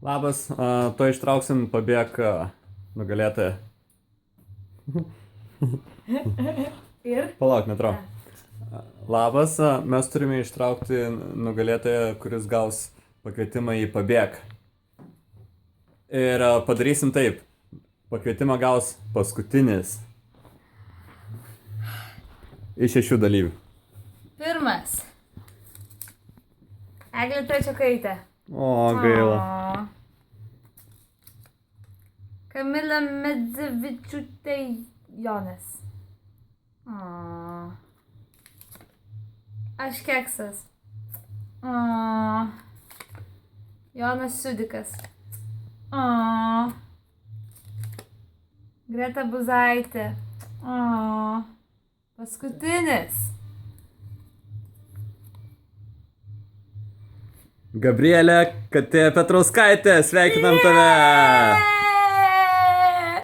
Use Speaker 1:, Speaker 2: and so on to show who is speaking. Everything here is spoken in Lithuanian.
Speaker 1: Labas, to ištrauksim pabėg nugalėtoją.
Speaker 2: Ir?
Speaker 1: Palauk, netrau. Labas, mes turime ištraukti nugalėtoją, kuris gaus pakvietimą į pabėg. Ir padarysim taip. Pakvietimą gaus paskutinis iš 6 dalyvių.
Speaker 2: Pirmas. Eglė Trečiokaitė.
Speaker 1: O, gaila.
Speaker 2: Kamila Medzevičiūtė Jonas. Aš Keksas. Jonas Siudikas. Greta Buzaitė. Paskutinis.
Speaker 1: Gabrielė Katė Petrauskaitė, sveikinam tave!